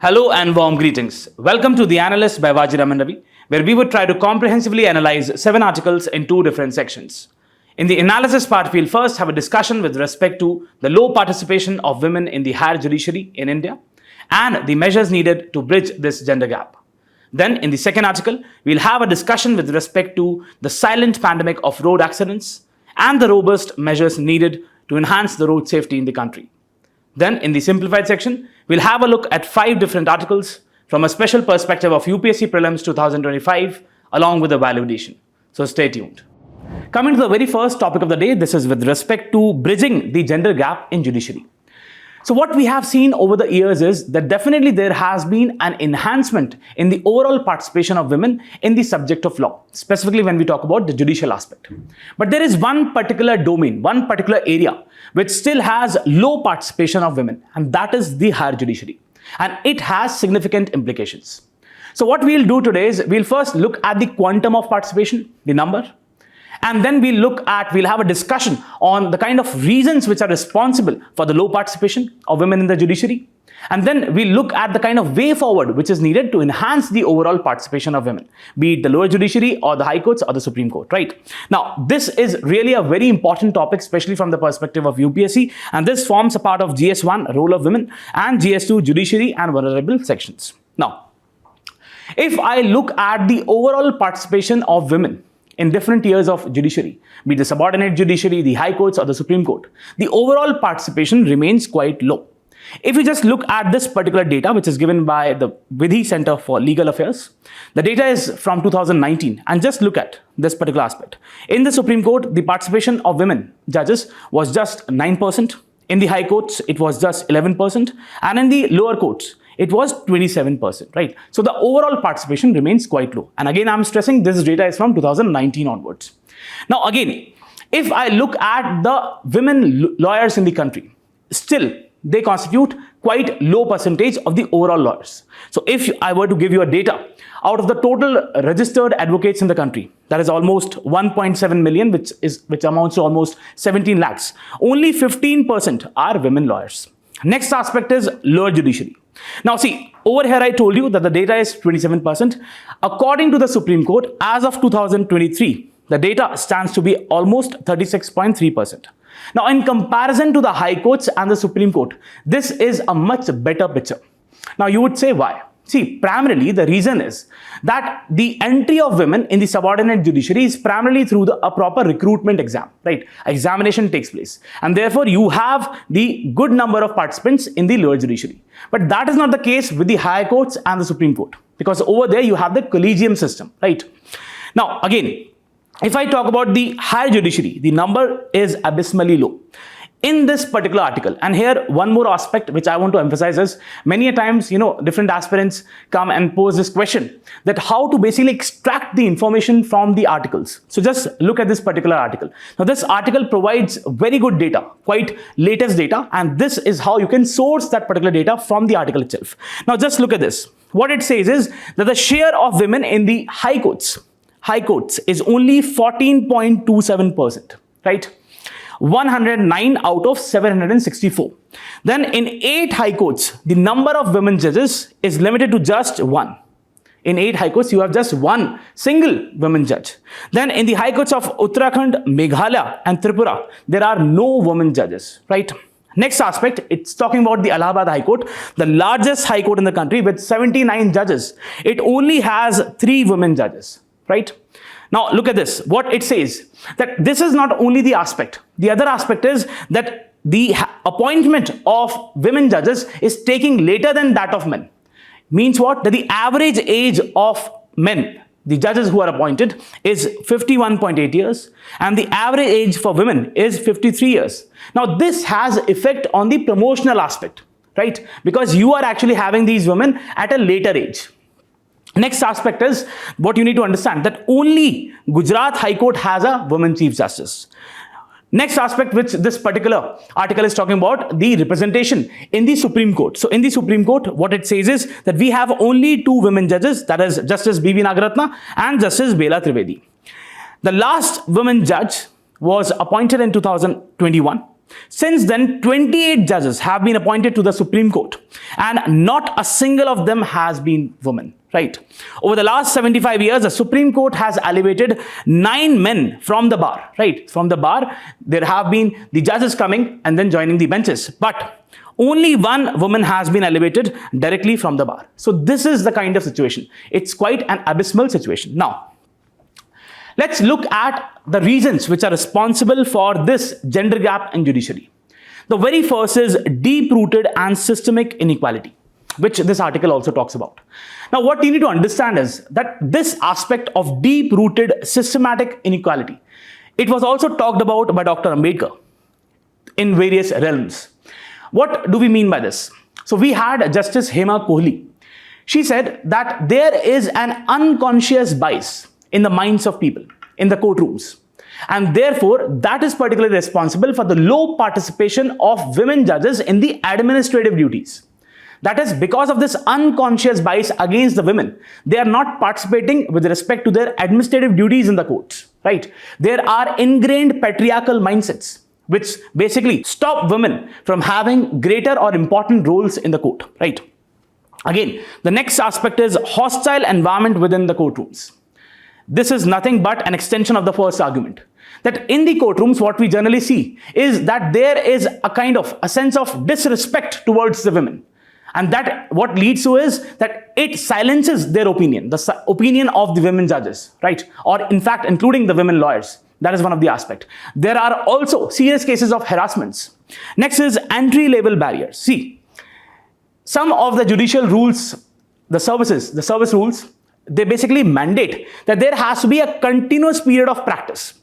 Hello and warm greetings. Welcome to the Analyst by Vajiram and Ravi, where we would try to comprehensively analyze 7 articles in 2 different sections. In the analysis part, we'll first have a discussion with respect to the low participation of women in the higher judiciary in India and the measures needed to bridge this gender gap. Then, in the second article, we'll have a discussion with respect to the silent pandemic of road accidents and the robust measures needed to enhance the road safety in the country. Then, in the simplified section, we'll have a look at 5 different articles from a special perspective of UPSC prelims 2025 along with the validation. So stay tuned. Coming to the very first topic of the day, this is with respect to bridging the gender gap in judiciary. So what we have seen over the years is that definitely there has been an enhancement in the overall participation of women in the subject of law, specifically when we talk about the judicial aspect. But there is one particular domain, one particular area which still has low participation of women, and that is the higher judiciary. And it has significant implications. So what we'll do today is we'll first look at the quantum of participation, the number, and then we'll have a discussion on the kind of reasons which are responsible for the low participation of women in the judiciary. And then we'll look at the kind of way forward which is needed to enhance the overall participation of women, be it the lower judiciary or the high courts or the Supreme Court, right? Now, this is really a very important topic, especially from the perspective of UPSC, and this forms a part of GS1, role of women, and GS2, judiciary and vulnerable sections. Now, if I look at the overall participation of women in different tiers of judiciary, be it the subordinate judiciary, the high courts or the Supreme Court, the overall participation remains quite low. If you just look at this particular data, which is given by the Vidhi Center for Legal Affairs, the data is from 2019, and just look at this particular aspect. In the Supreme Court, the participation of women judges was just 9%. In the high courts, it was just 11%. And in the lower courts, it was 27%, right? So the overall participation remains quite low. And again, I'm stressing this data is from 2019 onwards. Now, again, if I look at the women lawyers in the country, still they constitute quite low percentage of the overall lawyers. So if I were to give you a data, out of the total registered advocates in the country, that is almost 1.7 million, which amounts to almost 17 lakhs, only 15% are women lawyers. Next aspect is lower judiciary. Now see, over here I told you that the data is 27%. According to the Supreme Court, as of 2023, the data stands to be almost 36.3%. Now, in comparison to the high courts and the Supreme Court, this is a much better picture. Now, you would say why? See, primarily the reason is that the entry of women in the subordinate judiciary is primarily through a proper recruitment exam, right? Examination takes place, and therefore you have the good number of participants in the lower judiciary. But that is not the case with the high courts and the Supreme Court, because over there you have the collegium system, right? Now, again, if I talk about the higher judiciary, the number is abysmally low. In this particular article, and here one more aspect which I want to emphasize is, many a times, different aspirants come and pose this question that how to basically extract the information from the articles. So just look at this particular article. Now this article provides very good data, quite latest data, and this is how you can source that particular data from the article itself. Now just look at this. What it says is that the share of women in the high courts is only 14.27%, right? 109 out of 764. Then in 8 high courts, the number of women judges is limited to just 1. In 8 high courts, you have just 1 single women judge. Then in the high courts of Uttarakhand, Meghalaya and Tripura, there are no women judges, right? Next aspect, it's talking about the Allahabad High Court, the largest high court in the country with 79 judges. It only has 3 women judges, right? Now look at this. What it says, that this is not only the aspect. The other aspect is that the appointment of women judges is taking later than that of men. Means what? That the average age of men, the judges who are appointed, is 51.8 years, and the average age for women is 53 years. Now this has effect on the promotional aspect, right? Because you are actually having these women at a later age. Next aspect is what you need to understand, that only Gujarat High Court has a woman Chief Justice. Next aspect which this particular article is talking about, the representation in the Supreme Court. So in the Supreme Court, what it says is that we have only 2 women judges, that is Justice B.V. Nagaratna and Justice Bela Trivedi. The last woman judge was appointed in 2021. Since then, 28 judges have been appointed to the Supreme Court, and not a single of them has been women. Right. Over the last 75 years, the Supreme Court has elevated 9 men from the bar. Right. From the bar, there have been the judges coming and then joining the benches. But only 1 woman has been elevated directly from the bar. So this is the kind of situation. It's quite an abysmal situation. Now, let's look at the reasons which are responsible for this gender gap in judiciary. The very first is deep-rooted and systemic inequality, which this article also talks about. Now, what you need to understand is that this aspect of deep-rooted systematic inequality, it was also talked about by Dr. Ambedkar in various realms. What do we mean by this? So we had Justice Hema Kohli. She said that there is an unconscious bias in the minds of people in the courtrooms, and therefore that is particularly responsible for the low participation of women judges in the administrative duties. That is because of this unconscious bias against the women. They are not participating with respect to their administrative duties in the courts, right? There are ingrained patriarchal mindsets which basically stop women from having greater or important roles in the court, right? Again, the next aspect is hostile environment within the courtrooms. This is nothing but an extension of the first argument. That in the courtrooms, what we generally see is that there is a sense of disrespect towards the women. And that what leads to is that it silences their opinion, the opinion of the women judges, right? Or in fact, including the women lawyers. That is one of the aspects. There are also serious cases of harassments. Next is entry-level barriers. See, some of the judicial rules, the service rules, they basically mandate that there has to be a continuous period of practice.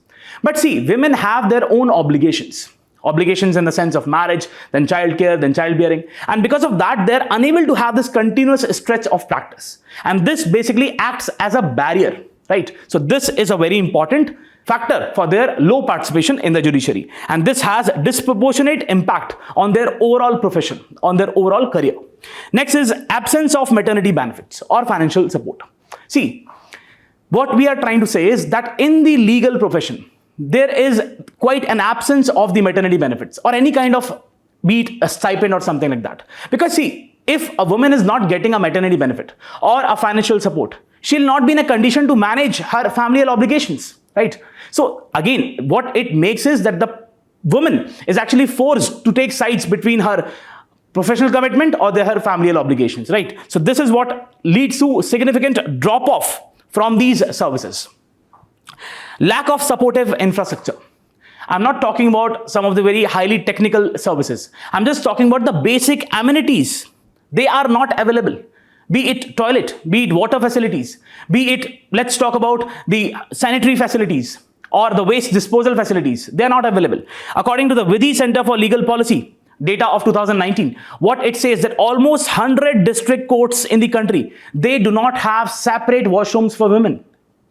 But see, women have their own obligations. Obligations in the sense of marriage, then childcare, then childbearing. And because of that, they're unable to have this continuous stretch of practice. And this basically acts as a barrier, right? So this is a very important factor for their low participation in the judiciary. And this has disproportionate impact on their overall profession, on their overall career. Next is absence of maternity benefits or financial support. See, what we are trying to say is that in the legal profession, there is quite an absence of the maternity benefits or any kind of, be it a stipend or something like that. Because see, if a woman is not getting a maternity benefit or a financial support, she'll not be in a condition to manage her familial obligations, right? So again, what it makes is that the woman is actually forced to take sides between her professional commitment or her familial obligations, right? So this is what leads to significant drop-off from these services. Lack of supportive infrastructure. I'm not talking about some of the very highly technical services. I'm just talking about the basic amenities. They are not available. Be it toilet, be it water facilities, be it, let's talk about the sanitary facilities or the waste disposal facilities. They are not available. According to the Vidhi Center for Legal Policy data of 2019, what it says that almost 100 district courts in the country, they do not have separate washrooms for women.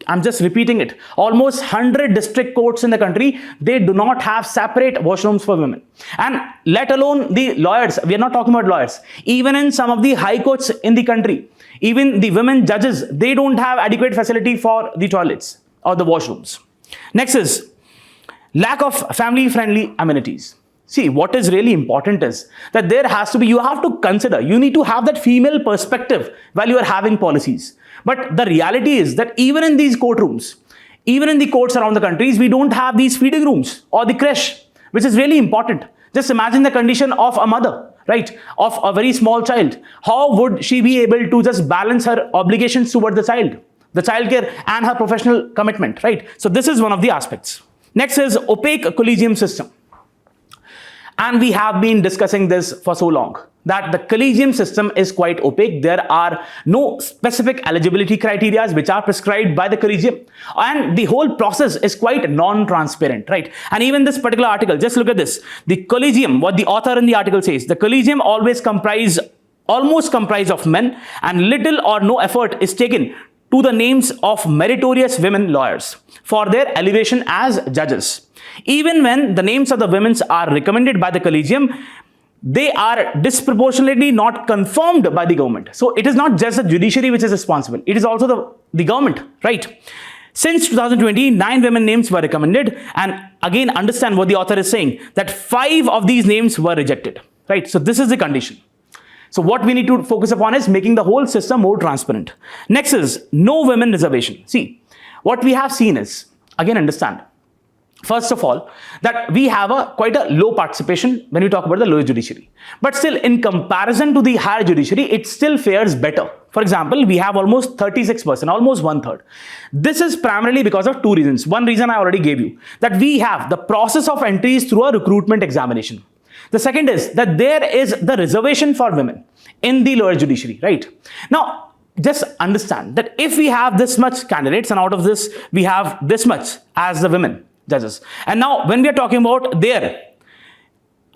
I'm just repeating it. Almost 100 district courts in the country, they do not have separate washrooms for women. And let alone the lawyers, we are not talking about lawyers. Even in some of the high courts in the country, even the women judges, they don't have adequate facility for the toilets or the washrooms. Next is lack of family-friendly amenities. See, what is really important is that there has to be, you have to consider, you need to have that female perspective while you are having policies. But the reality is that even in these courtrooms, even in the courts around the countries, we don't have these feeding rooms or the creche, which is really important. Just imagine the condition of a mother, right, of a very small child. How would she be able to just balance her obligations toward the childcare and her professional commitment, right? So this is one of the aspects. Next is opaque collegium system. And we have been discussing this for so long, that the collegium system is quite opaque. There are no specific eligibility criteria which are prescribed by the collegium. And the whole process is quite non-transparent, right? And even this particular article, just look at this. The collegium, what the author in the article says, the collegium almost comprise of men, and little or no effort is taken to the names of meritorious women lawyers for their elevation as judges. Even when the names of the women are recommended by the collegium, they are disproportionately not confirmed by the government. So it is not just the judiciary which is responsible. It is also the government, right? Since 2020, 9 women names were recommended, and again understand what the author is saying, that 5 of these names were rejected, right? So this is the condition. So what we need to focus upon is making the whole system more transparent. Next is no women reservation. See, what we have seen is, again understand, first of all, that we have quite a low participation when we talk about the lower judiciary. But still, in comparison to the higher judiciary, it still fares better. For example, we have almost 36%, almost 1/3. This is primarily because of 2 reasons. One reason I already gave you, that we have the process of entries through a recruitment examination. The second is that there is the reservation for women in the lower judiciary, right? Now, just understand that if we have this much candidates, and out of this, we have this much as the women judges. And now, when we are talking about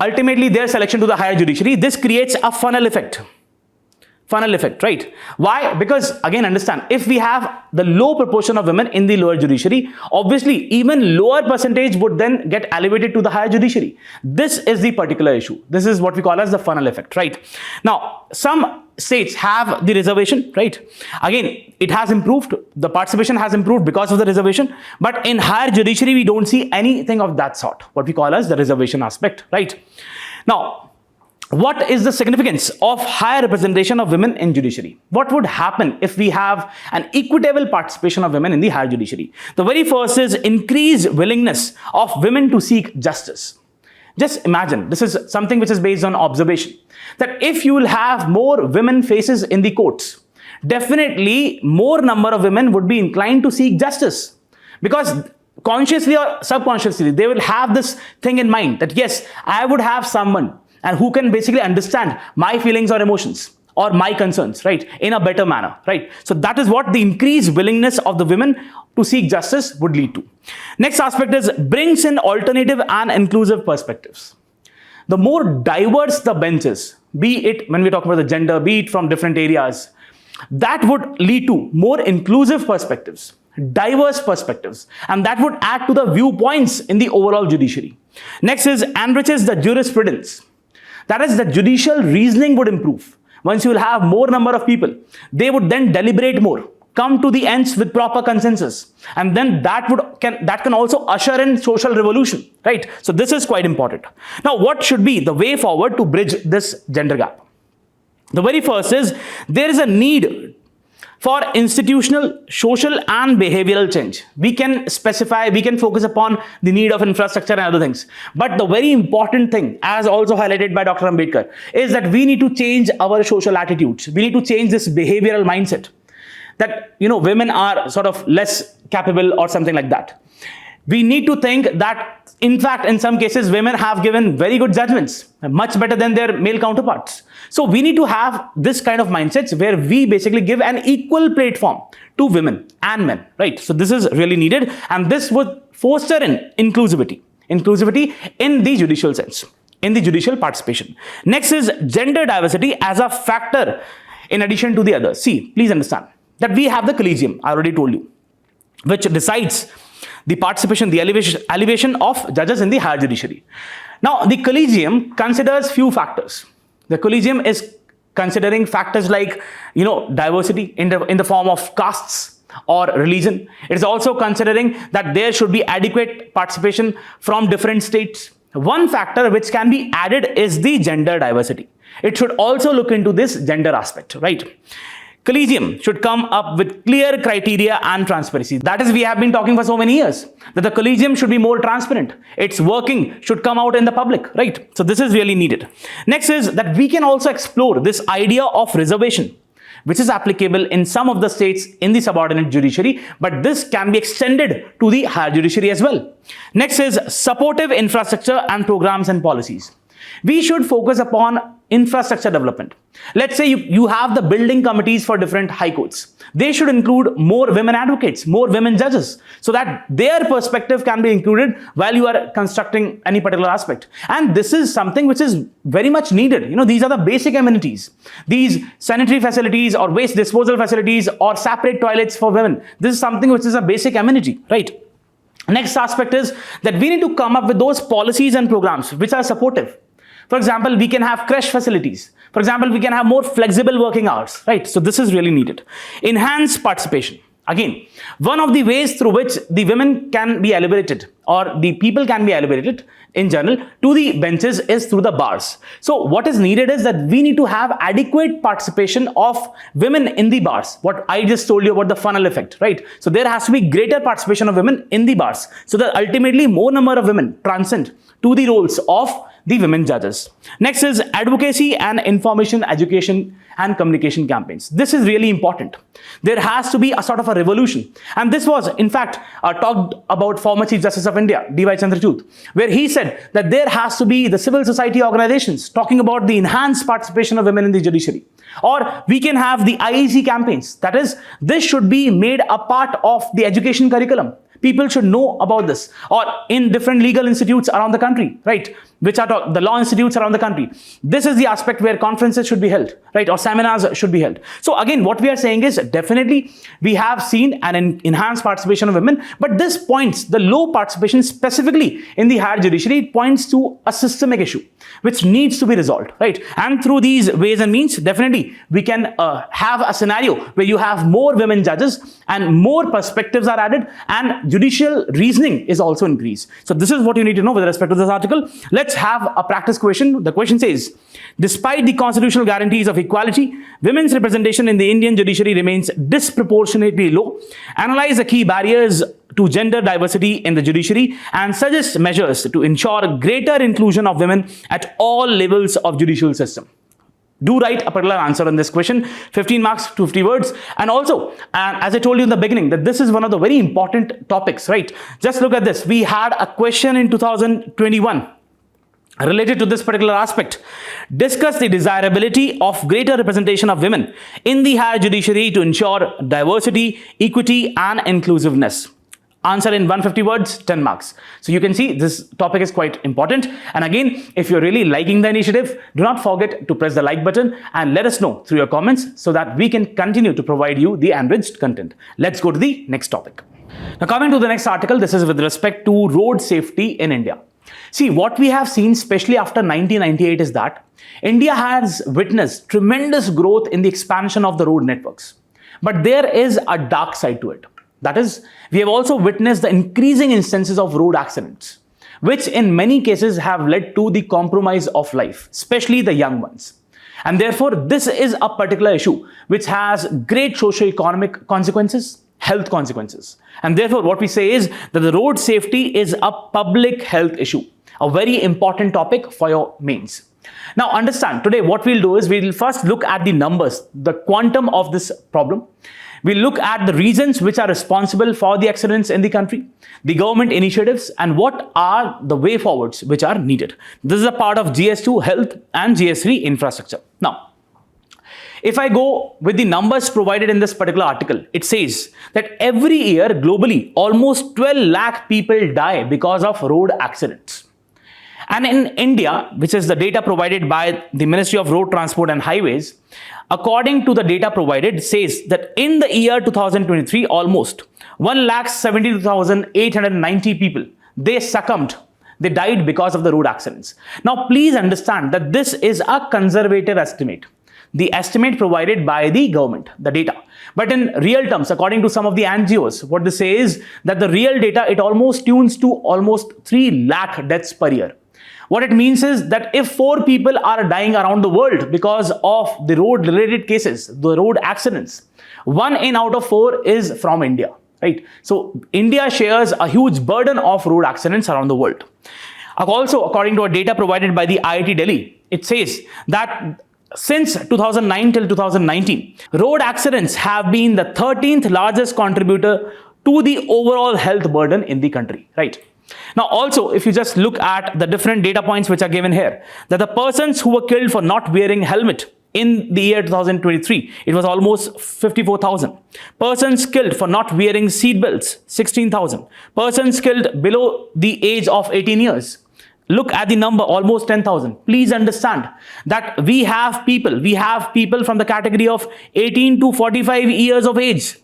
ultimately their selection to the higher judiciary, this creates a funnel effect. Funnel effect, right? Why? Because again, understand, if we have the low proportion of women in the lower judiciary, obviously even lower percentage would then get elevated to the higher judiciary. This is the particular issue. This is what we call as the funnel effect, right? Now, some states have the reservation, right? Again, it has improved. The participation has improved because of the reservation. But in higher judiciary, we don't see anything of that sort, what we call as the reservation aspect, right? Now, what is the significance of higher representation of women in judiciary? What would happen if we have an equitable participation of women in the higher judiciary? The very first is increased willingness of women to seek justice. Just imagine, this is something which is based on observation, that if you will have more women faces in the courts, definitely more number of women would be inclined to seek justice, because consciously or subconsciously, they will have this thing in mind that yes, I would have someone and who can basically understand my feelings or emotions or my concerns, right, in a better manner, right? So that is what the increased willingness of the women to seek justice would lead to. Next aspect is brings in alternative and inclusive perspectives. The more diverse the bench is, be it when we talk about the gender, be it from different areas, that would lead to more inclusive perspectives, diverse perspectives, and that would add to the viewpoints in the overall judiciary. Next is enriches the jurisprudence. That is, the judicial reasoning would improve. Once you will have more number of people, they would then deliberate more, come to the ends with proper consensus, and then that can also usher in social revolution, right? So this is quite important. Now, what should be the way forward to bridge this gender gap? The very first is there is a need for institutional, social and behavioral change. We can specify, we can focus upon the need of infrastructure and other things. But the very important thing, as also highlighted by Dr. Ambedkar, is that we need to change our social attitudes. We need to change this behavioral mindset that, women are sort of less capable or something like that. We need to think that, in fact, in some cases, women have given very good judgments, much better than their male counterparts. So we need to have this kind of mindsets where we basically give an equal platform to women and men, right? So this is really needed, and this would foster in inclusivity in the judicial sense, in the judicial participation. Next is gender diversity as a factor in addition to the others. See, please understand that we have the collegium, I already told you, which decides the participation, the elevation of judges in the higher judiciary. Now, the collegium considers few factors. The collegium is considering factors like, diversity in the form of castes or religion. It is also considering that there should be adequate participation from different states. One factor which can be added is the gender diversity. It should also look into this gender aspect, right? Collegium should come up with clear criteria and transparency. That is, we have been talking for so many years that the collegium should be more transparent. Its working should come out in the public, right? So this is really needed. Next is that we can also explore this idea of reservation, which is applicable in some of the states in the subordinate judiciary, but this can be extended to the higher judiciary as well. Next is supportive infrastructure and programs and policies. We should focus upon infrastructure development. Let's say you have the building committees for different high courts. They should include more women advocates, more women judges, so that their perspective can be included while you are constructing any particular aspect. And this is something which is very much needed. These are the basic amenities. These sanitary facilities or waste disposal facilities or separate toilets for women. This is something which is a basic amenity, right? Next aspect is that we need to come up with those policies and programs which are supportive. For example, we can have creche facilities. For example, we can have more flexible working hours, right? So this is really needed. Enhance participation. Again, one of the ways through which the women can be elevated or the people can be elevated in general to the benches is through the bars. So what is needed is that we need to have adequate participation of women in the bars. What I just told you about the funnel effect, right? So there has to be greater participation of women in the bars so that ultimately more number of women transcend to the roles of the women judges. Next is advocacy and information, education and communication campaigns. This is really important. There has to be a sort of a revolution. And this was, in fact, talked about former Chief Justice of India, D.Y. Chandrachud, where he said that there has to be the civil society organizations talking about the enhanced participation of women in the judiciary. Or we can have the IEC campaigns. That is, this should be made a part of the education curriculum. People should know about this, or in different legal institutes around the country, right? Which are the law institutes around the country. This is the aspect where conferences should be held, right? Or seminars should be held. So again, what we are saying is definitely we have seen an enhanced participation of women, but this points, the low participation specifically in the higher judiciary, points to a systemic issue which needs to be resolved, right? And through these ways and means, definitely we can have a scenario where you have more women judges and more perspectives are added and judicial reasoning is also increased. So this is what you need to know with respect to this article. Let's have a practice question. The question says, despite the constitutional guarantees of equality, women's representation in the Indian judiciary remains disproportionately low. Analyze the key barriers to gender diversity in the judiciary and suggest measures to ensure greater inclusion of women at all levels of judicial system. Do write a particular answer on this question, 15 marks, 50 words. And also, as I told you in the beginning, that this is one of the very important topics, right? Just look at this. We had a question in 2021 related to this particular aspect. Discuss the desirability of greater representation of women in the higher judiciary to ensure diversity, equity, and inclusiveness. Answer in 150 words, 10 marks. So you can see this topic is quite important. And again, if you're really liking the initiative, do not forget to press the like button and let us know through your comments so that we can continue to provide you the enriched content. Let's go to the next topic. Now coming to the next article, this is with respect to road safety in India. See, what we have seen, especially after 1998, is that India has witnessed tremendous growth in the expansion of the road networks. But there is a dark side to it. That is, we have also witnessed the increasing instances of road accidents, which in many cases have led to the compromise of life, especially the young ones. And therefore, this is a particular issue which has great socio-economic consequences, health consequences. And therefore, what we say is that the road safety is a public health issue, a very important topic for your mains. Now, understand, today what we'll do is we'll first look at the numbers, the quantum of this problem. We'll look at the reasons which are responsible for the accidents in the country, the government initiatives, and what are the way forwards which are needed. This is a part of GS2 health and GS3 infrastructure. Now, if I go with the numbers provided in this particular article, it says that every year globally, almost 12 lakh people die because of road accidents. And in India, which is the data provided by the Ministry of Road Transport and Highways, according to the data provided, says that in the year 2023, almost 1,72,890 people, they succumbed. They died because of the road accidents. Now, please understand that this is a conservative estimate. The estimate provided by the government, the data. But in real terms, according to some of the NGOs, what they say is that the real data, it almost tunes to almost 3 lakh deaths per year. What it means is that if 4 people are dying around the world because of the road-related cases, the road accidents, 1 in out of 4 is from India, right? So India shares a huge burden of road accidents around the world. Also, according to a data provided by the IIT Delhi, it says that since 2009 till 2019, road accidents have been the 13th largest contributor to the overall health burden in the country, right? Now, also, if you just look at the different data points which are given here, that the persons who were killed for not wearing helmet in the year 2023, it was almost 54,000. Persons killed for not wearing seat belts, 16,000. Persons killed below the age of 18 years. Look at the number, almost 10,000. Please understand that we have people from the category of 18 to 45 years of age,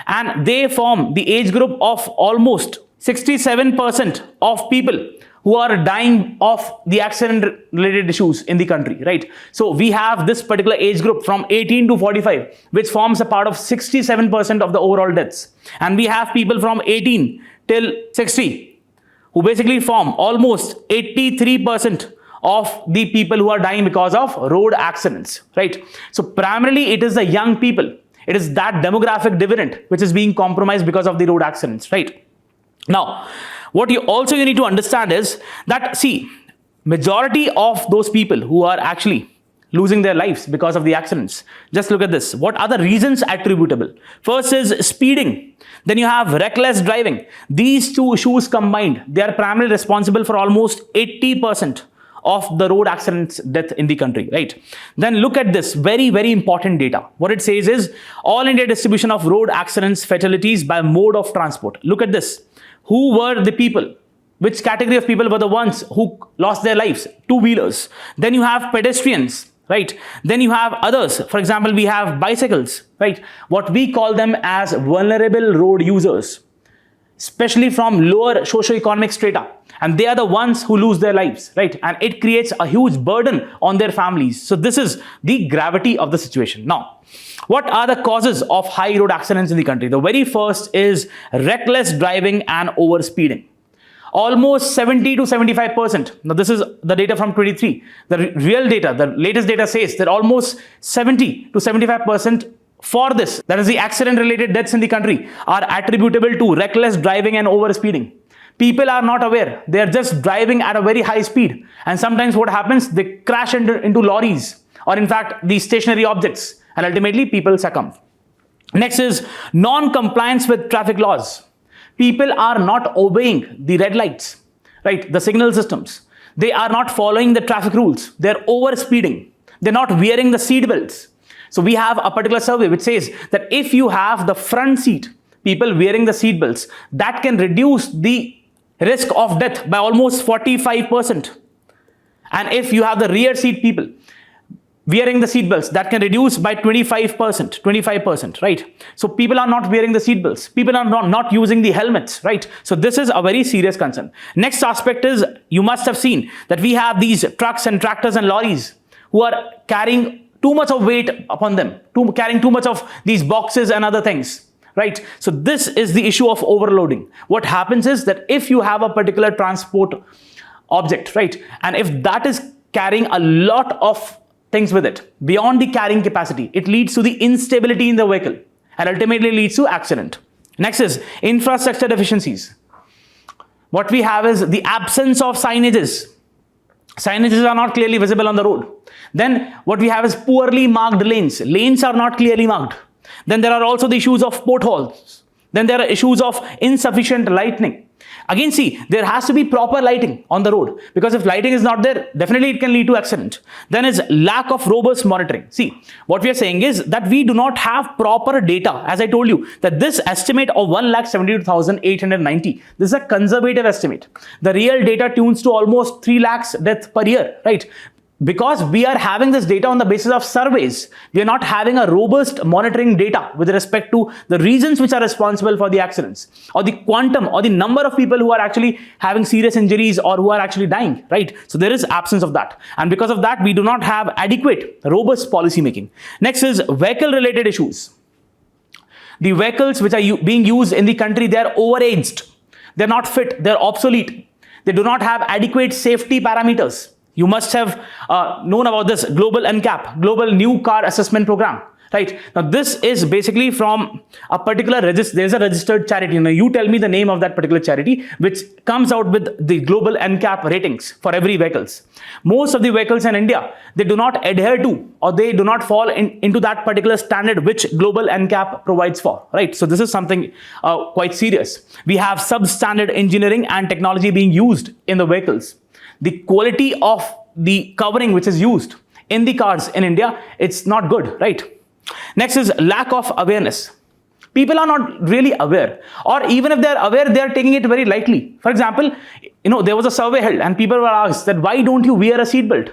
and they form the age group of almost 67% of people who are dying of the accident related issues in the country, right? So we have this particular age group from 18 to 45, which forms a part of 67% of the overall deaths. And we have people from 18 till 60, who basically form almost 83% of the people who are dying because of road accidents, right? So primarily it is the young people. It is that demographic dividend which is being compromised because of the road accidents, right? Now, what you need to understand is that, see, majority of those people who are actually losing their lives because of the accidents, just look at this. What are the reasons attributable? First is speeding. Then you have reckless driving. These two issues combined, they are primarily responsible for almost 80% of the road accidents death in the country, right? Then look at this very, very important data. What it says is all India distribution of road accidents fatalities by mode of transport. Look at this. Who were the people? Which category of people were the ones who lost their lives? Two-wheelers. Then you have pedestrians, right? Then you have others. For example, we have bicycles, right? What we call them as vulnerable road users, especially from lower socio-economic strata. And they are the ones who lose their lives, right? And it creates a huge burden on their families. So this is the gravity of the situation. Now, what are the causes of high road accidents in the country? The very first is reckless driving and overspeeding. Almost 70 to 75%. Now, this is the data from 23. The real data, the latest data says that almost 70 to 75% for this, that is the accident-related deaths in the country, are attributable to reckless driving and overspeeding. People are not aware. They are just driving at a very high speed. And sometimes what happens, they crash into lorries or in fact, these stationary objects. And ultimately, people succumb. Next is non-compliance with traffic laws. People are not obeying the red lights, right? The signal systems. They are not following the traffic rules. They're over-speeding. They're not wearing the seat belts. So we have a particular survey which says that if you have the front seat, people wearing the seat belts, that can reduce the risk of death by almost 45%. And if you have the rear seat people wearing the seat belts, that can reduce by 25%, right? So people are not wearing the seat belts. People are not using the helmets, right? So this is a very serious concern. Next aspect is, you must have seen that we have these trucks and tractors and lorries who are carrying too much of weight upon them, carrying too much of these boxes and other things, right? So this is the issue of overloading. What happens is that if you have a particular transport object, right, and if that is carrying a lot of things with it beyond the carrying capacity, it leads to the instability in the vehicle and ultimately leads to accident. Next is infrastructure deficiencies. What we have is the absence of signages. Signages are not clearly visible on the road. Then what we have is poorly marked lanes. Lanes are not clearly marked. Then there are also the issues of potholes. Then there are issues of insufficient lighting. Again, see, there has to be proper lighting on the road, because if lighting is not there, definitely it can lead to accident. Then is lack of robust monitoring. See, what we are saying is that we do not have proper data. As I told you, that this estimate of 1,72,890, this is a conservative estimate. The real data tunes to almost 3 lakhs deaths per year, right? Because we are having this data on the basis of surveys, we are not having a robust monitoring data with respect to the reasons which are responsible for the accidents, or the quantum or the number of people who are actually having serious injuries or who are actually dying, right? So there is absence of that. And because of that, we do not have adequate, robust policy making. Next is vehicle related issues. The vehicles which are being used in the country, they are overaged. They're not fit. They're obsolete. They do not have adequate safety parameters. You must have known about this global NCAP, Global New Car Assessment Program, right? Now, this is basically from a particular there's a registered charity. Now, you tell me the name of that particular charity, which comes out with the global NCAP ratings for every vehicles. Most of the vehicles in India, they do not adhere to, or they do not fall into that particular standard which global NCAP provides for, right? So this is something quite serious. We have substandard engineering and technology being used in the vehicles. The quality of the covering which is used in the cars in India, it's not good, right? Next is lack of awareness. People are not really aware, or even if they're aware, they're taking it very lightly. For example, there was a survey held and people were asked that why don't you wear a seatbelt?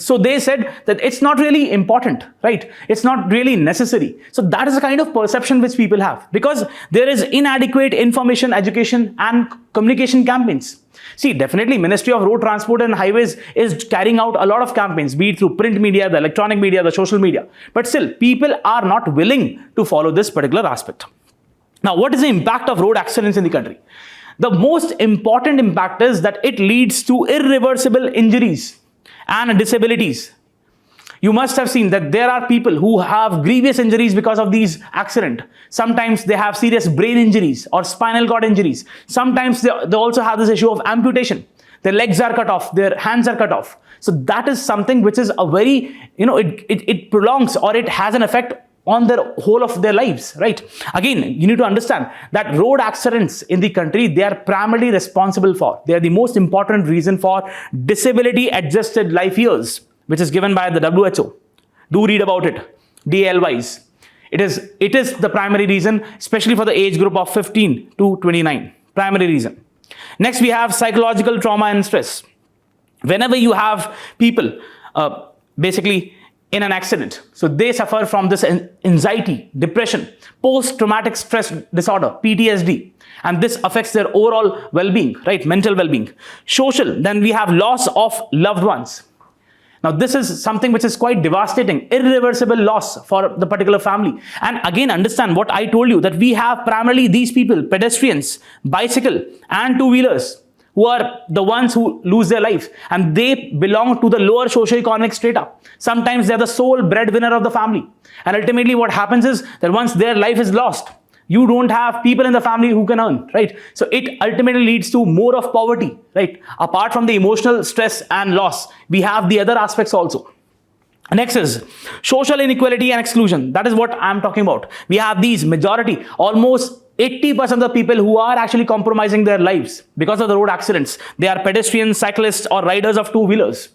So they said that it's not really important, right? It's not really necessary. So that is the kind of perception which people have, because there is inadequate information, education and communication campaigns. See, definitely Ministry of Road Transport and Highways is carrying out a lot of campaigns, be it through print media, the electronic media, the social media. But still, people are not willing to follow this particular aspect. Now, what is the impact of road accidents in the country? The most important impact is that it leads to irreversible injuries and disabilities. You must have seen that there are people who have grievous injuries because of these accidents. Sometimes they have serious brain injuries or spinal cord injuries. Sometimes they also have this issue of amputation. Their legs are cut off, their hands are cut off. So that is something which is a very, it prolongs, or it has an effect on the whole of their lives, right? Again, you need to understand that road accidents in the country, they are primarily responsible for, they are the most important reason for disability adjusted life years, which is given by the WHO. Do read about it, DLYs. It is the primary reason, especially for the age group of 15 to 29, primary reason. Next, we have psychological trauma and stress. Whenever you have people basically in an accident, so they suffer from this anxiety, depression, post-traumatic stress disorder, PTSD, and this affects their overall well-being, right? Mental well-being. Social, then we have loss of loved ones. Now, this is something which is quite devastating, irreversible loss for the particular family. And again, understand what I told you, that we have primarily these people, pedestrians, bicycle and two-wheelers, who are the ones who lose their life, and they belong to the lower socio-economic strata. Sometimes they're the sole breadwinner of the family. And ultimately what happens is that once their life is lost, you don't have people in the family who can earn, right? So it ultimately leads to more of poverty, right? Apart from the emotional stress and loss, we have the other aspects also. Next is social inequality and exclusion. That is what I'm talking about. We have these majority, almost 80% of the people who are actually compromising their lives because of the road accidents. They are pedestrians, cyclists, or riders of two-wheelers.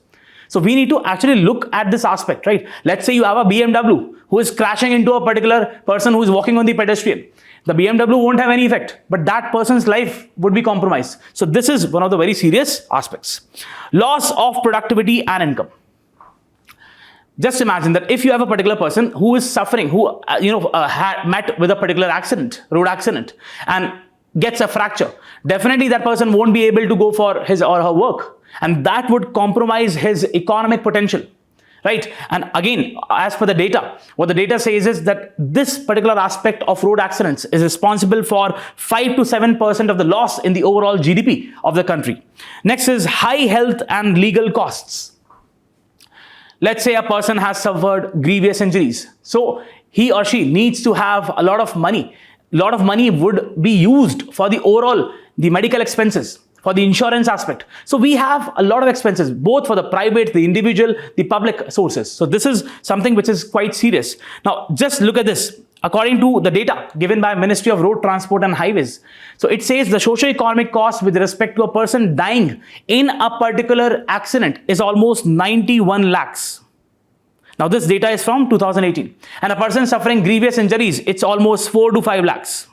So we need to actually look at this aspect, right? Let's say you have a BMW who is crashing into a particular person who is walking on the pedestrian. The BMW won't have any effect, but that person's life would be compromised. So this is one of the very serious aspects. Loss of productivity and income. Just imagine that if you have a particular person who is suffering, who met with a particular accident, road accident, and gets a fracture, definitely that person won't be able to go for his or her work, and that would compromise his economic potential, right? And again, as per the data, what the data says is that this particular aspect of road accidents is responsible for 5 to 7% of the loss in the overall GDP of the country. Next is high health and legal costs. Let's say a person has suffered grievous injuries. So he or she needs to have a lot of money. A lot of money would be used for the medical expenses, for the insurance aspect. So we have a lot of expenses, both for the private, the individual, the public sources. So this is something which is quite serious. Now, just look at this. According to the data given by Ministry of Road Transport and Highways, so it says the socio-economic cost with respect to a person dying in a particular accident is almost 91 lakhs. Now this data is from 2018. And a person suffering grievous injuries, it's almost 4 to 5 lakhs.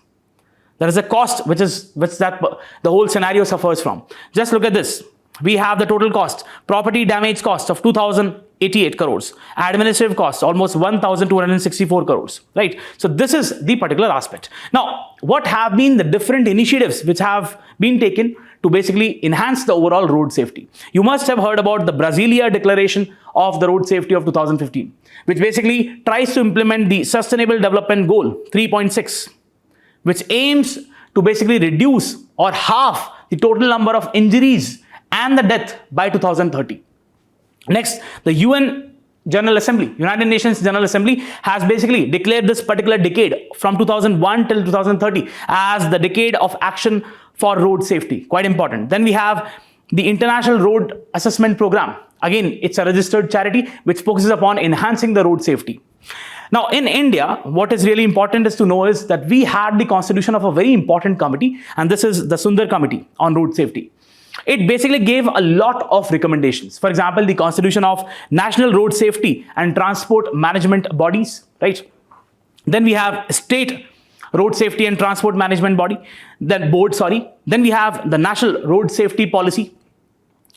There is a cost which the whole scenario suffers from. Just look at this. We have the total cost, property damage cost of 2,088 crores, administrative costs almost 1,264 crores, right? So this is the particular aspect. Now, what have been the different initiatives which have been taken to basically enhance the overall road safety? You must have heard about the Brasilia Declaration of the Road Safety of 2015, which basically tries to implement the Sustainable Development Goal 3.6, which aims to basically reduce or halve the total number of injuries and the death by 2030. Next, the UN General Assembly, United Nations General Assembly has basically declared this particular decade from 2001 till 2030 as the decade of action for road safety. Quite important. Then we have the International Road Assessment Program. Again, it's a registered charity which focuses upon enhancing the road safety. Now, in India, what is really important is to know is that we had the constitution of a very important committee, and this is the Sundar Committee on Road Safety. It basically gave a lot of recommendations. For example, the constitution of National Road Safety and Transport Management Bodies, right? Then we have state Road Safety and Transport Management Body, then board, sorry. Then we have the National Road Safety Policy.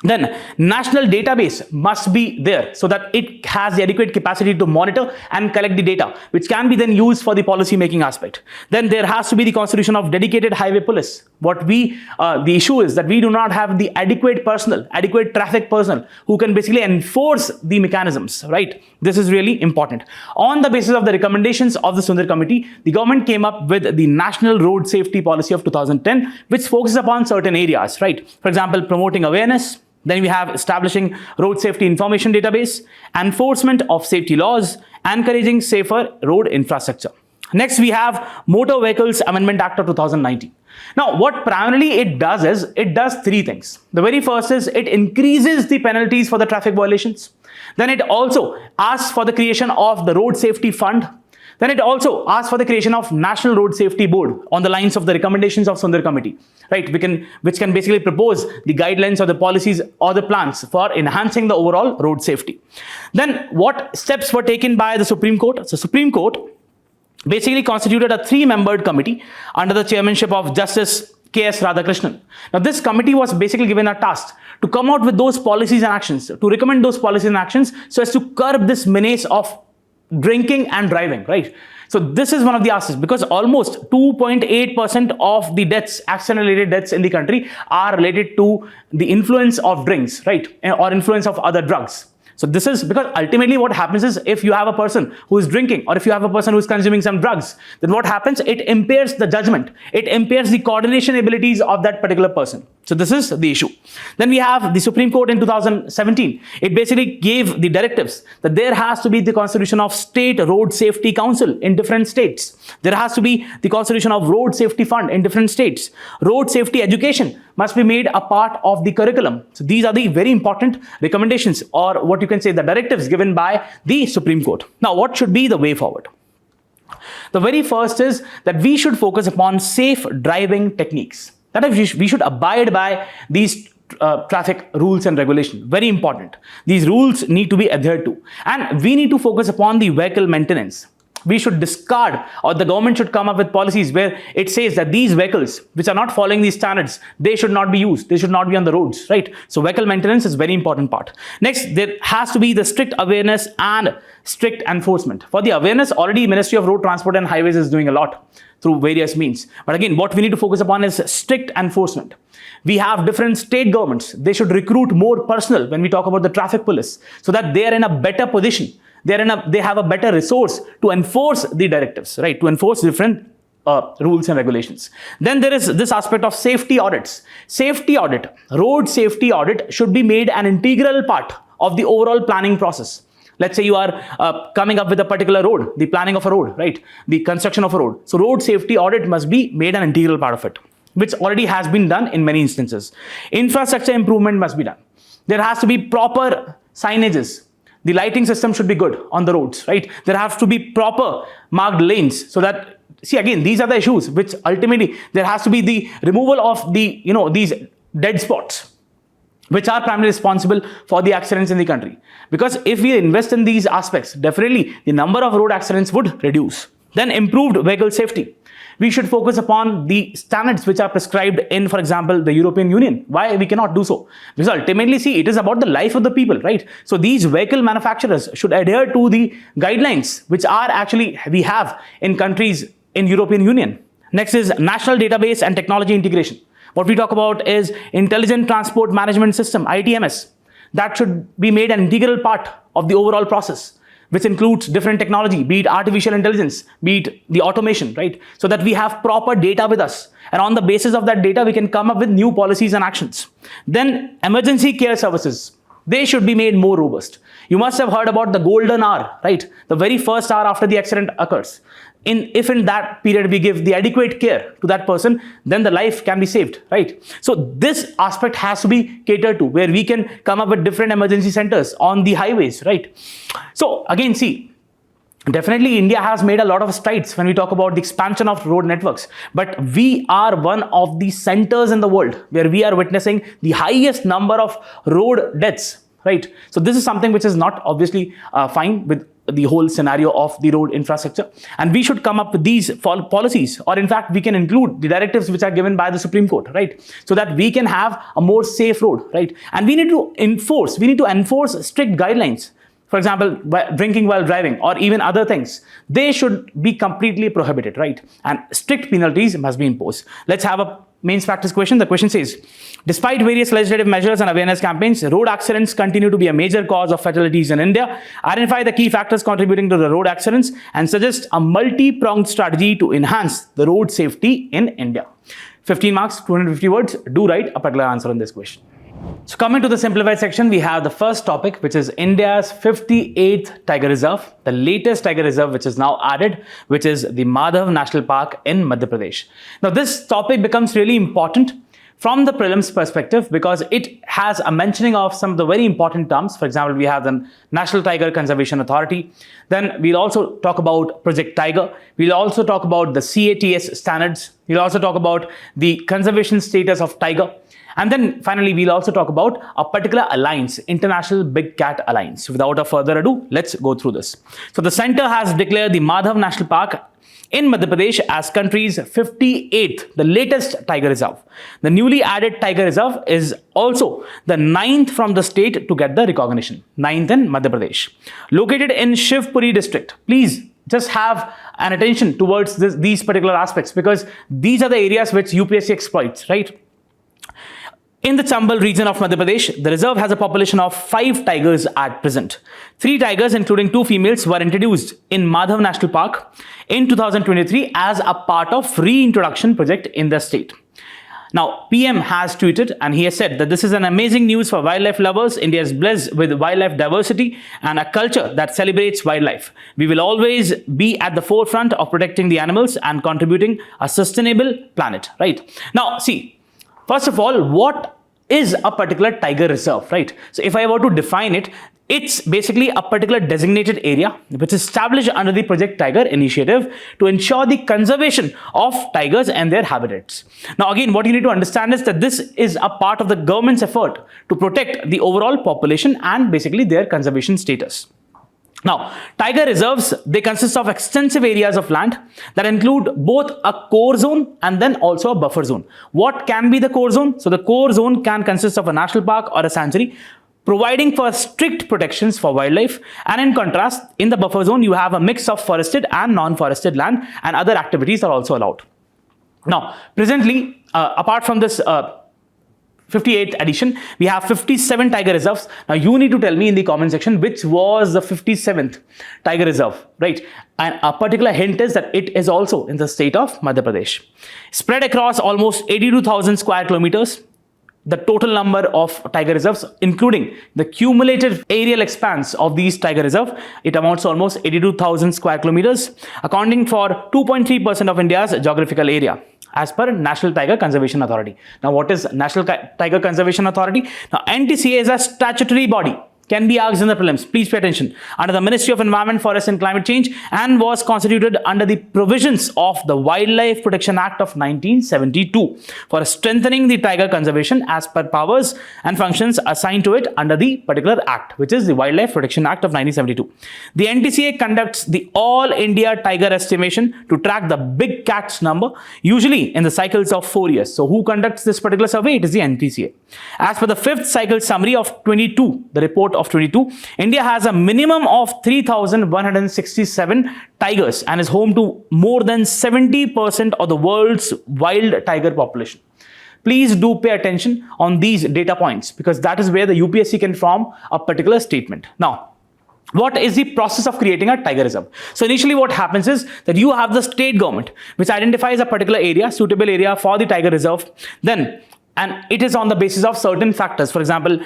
Then national database must be there so that it has the adequate capacity to monitor and collect the data, which can be then used for the policy making aspect. Then there has to be the constitution of dedicated highway police. The issue is that we do not have the adequate traffic personnel who can basically enforce the mechanisms, right? This is really important. On the basis of the recommendations of the Sundar Committee, the government came up with the National Road Safety Policy of 2010, which focuses upon certain areas, right? For example, promoting awareness. Then we have establishing road safety information database, enforcement of safety laws, encouraging safer road infrastructure. Next, we have Motor Vehicles Amendment Act of 2019. Now, what primarily it does is, it does three things. The very first is it increases the penalties for the traffic violations. Then it also asks for the creation of the Road Safety Fund. Then it also asks for the creation of National Road Safety Board on the lines of the recommendations of Sundar Committee, right? Which can basically propose the guidelines or the policies or the plans for enhancing the overall road safety. Then what steps were taken by the Supreme Court? So Supreme Court basically constituted a 3-membered committee under the chairmanship of Justice K.S. Radhakrishnan. Now, this committee was basically given a task to come out with those policies and actions, to recommend those policies and actions so as to curb this menace of drinking and driving, right? So this is one of the aspects, because almost 2.8% of the deaths, accident-related deaths in the country are related to the influence of drinks, right? Or influence of other drugs. So this is because ultimately what happens is, if you have a person who is drinking or if you have a person who is consuming some drugs, then what happens? It impairs the judgment. It impairs the coordination abilities of that particular person. So this is the issue. Then we have the Supreme Court in 2017. It basically gave the directives that there has to be the constitution of State Road Safety Council in different states. There has to be the constitution of Road Safety Fund in different states. Road safety education must be made a part of the curriculum. So these are the very important recommendations, or what you can say, the directives given by the Supreme Court. Now, what should be the way forward? The very first is that we should focus upon safe driving techniques. That is, we should abide by these traffic rules and regulations. Very important. These rules need to be adhered to. And we need to focus upon the vehicle maintenance. We should discard, or the government should come up with policies where it says that these vehicles which are not following these standards, they should not be used. They should not be on the roads, right? So vehicle maintenance is a very important part. Next, there has to be the strict awareness and strict enforcement. For the awareness, already Ministry of Road Transport and Highways is doing a lot through various means. But again, what we need to focus upon is strict enforcement. We have different state governments. They should recruit more personnel when we talk about the traffic police, so that they are in a better position. They have a better resource to enforce the directives, right? To enforce different rules and regulations. Then there is this aspect of safety audits. Safety audit, road safety audit should be made an integral part of the overall planning process. Let's say you are coming up with a particular road, the planning of a road, right? The construction of a road. So road safety audit must be made an integral part of it, which already has been done in many instances. Infrastructure improvement must be done. There has to be proper signages. The lighting system should be good on the roads, right? There have to be proper marked lanes, so that, see, again, these are the issues which ultimately there has to be the removal of the, these dead spots, which are primarily responsible for the accidents in the country. Because if we invest in these aspects, definitely the number of road accidents would reduce. Then improved vehicle safety. We should focus upon the standards which are prescribed in, for example, the European Union. Why we cannot do so? Because ultimately, see, it is about the life of the people, right? So these vehicle manufacturers should adhere to the guidelines which are actually we have in countries in European Union. Next is national database and technology integration. What we talk about is Intelligent Transport Management System, ITMS. That should be made an integral part of the overall process, which includes different technology, be it artificial intelligence, be it the automation, right? So that we have proper data with us. And on the basis of that data, we can come up with new policies and actions. Then emergency care services, they should be made more robust. You must have heard about the golden hour, right? The very first hour after the accident occurs. If in that period we give the adequate care to that person, then the life can be saved, right? So this aspect has to be catered to, where we can come up with different emergency centers on the highways, right? So again, see, definitely India has made a lot of strides when we talk about the expansion of road networks, but we are one of the centers in the world where we are witnessing the highest number of road deaths, right? So this is something which is not obviously fine with the whole scenario of the road infrastructure, and we should come up with these policies, or in fact we can include the directives which are given by the Supreme Court, right, so that we can have a more safe road, right? And we need to enforce strict guidelines. For example, drinking while driving or even other things, they should be completely prohibited, right? And strict penalties must be imposed. Let's have a mains practice question. The question says, despite various legislative measures and awareness campaigns, road accidents continue to be a major cause of fatalities in India. Identify the key factors contributing to the road accidents and suggest a multi-pronged strategy to enhance the road safety in India. 15 marks, 250 words. Do write a particular answer on this question. So coming to the simplified section, we have the first topic, which is India's 58th Tiger Reserve, the latest Tiger Reserve which is now added, which is the Madhav National Park in Madhya Pradesh. Now this topic becomes really important from the prelims perspective because it has a mentioning of some of the very important terms. For example, we have the National Tiger Conservation Authority. Then we'll also talk about Project Tiger. We'll also talk about the CATS standards. We'll also talk about the conservation status of tiger. And then finally, we'll also talk about a particular alliance, International Big Cat Alliance. Without a further ado, let's go through this. So the center has declared the Madhav National Park in Madhya Pradesh as country's 58th, the latest Tiger Reserve. The newly added Tiger Reserve is also the 9th from the state to get the recognition, 9th in Madhya Pradesh. Located in Shivpuri district. Please just have an attention towards these particular aspects because these are the areas which UPSC exploits, right? In the Chambal region of Madhya Pradesh, the reserve has a population of 5 tigers at present. 3 tigers, including 2 females, were introduced in Madhav National Park in 2023 as a part of reintroduction project in the state. Now, PM has tweeted and he has said that this is an amazing news for wildlife lovers. India is blessed with wildlife diversity and a culture that celebrates wildlife. We will always be at the forefront of protecting the animals and contributing a sustainable planet, right? Now, see, first of all, what is a particular tiger reserve, right? So if I were to define it, it's basically a particular designated area which is established under the Project Tiger initiative to ensure the conservation of tigers and their habitats. Now again, what you need to understand is that this is a part of the government's effort to protect the overall population and basically their conservation status. Now, tiger reserves, they consist of extensive areas of land that include both a core zone and then also a buffer zone. What can be the core zone? So the core zone can consist of a national park or a sanctuary, providing for strict protections for wildlife. And in contrast, in the buffer zone, you have a mix of forested and non-forested land and other activities are also allowed. Now, presently, apart from this 58th edition, we have 57 tiger reserves. Now you need to tell me in the comment section which was the 57th tiger reserve, right? And a particular hint is that it is also in the state of Madhya Pradesh. Spread across almost 82,000 square kilometers, the total number of tiger reserves, including the cumulative aerial expanse of these tiger reserves, it amounts to almost 82,000 square kilometers, accounting for 2.3% of India's geographical area, as per National Tiger Conservation Authority. Now, what is National Tiger Conservation Authority? Now, NTCA is a statutory body, can be asked in the prelims. Please pay attention. Under the Ministry of Environment, Forest and Climate Change and was constituted under the provisions of the Wildlife Protection Act of 1972 for strengthening the tiger conservation as per powers and functions assigned to it under the particular act, which is the Wildlife Protection Act of 1972. The NTCA conducts the All India Tiger Estimation to track the big cats number, usually in the cycles of 4 years. So who conducts this particular survey? It is the NTCA. As per the 5th cycle summary of 22, the report of 22, India has a minimum of 3,167 tigers and is home to more than 70% of the world's wild tiger population. Please do pay attention on these data points because that is where the UPSC can form a particular statement. Now, what is the process of creating a tiger reserve? So initially what happens is that you have the state government which identifies a particular area, suitable area for the tiger reserve. Then and it is on the basis of certain factors. For example,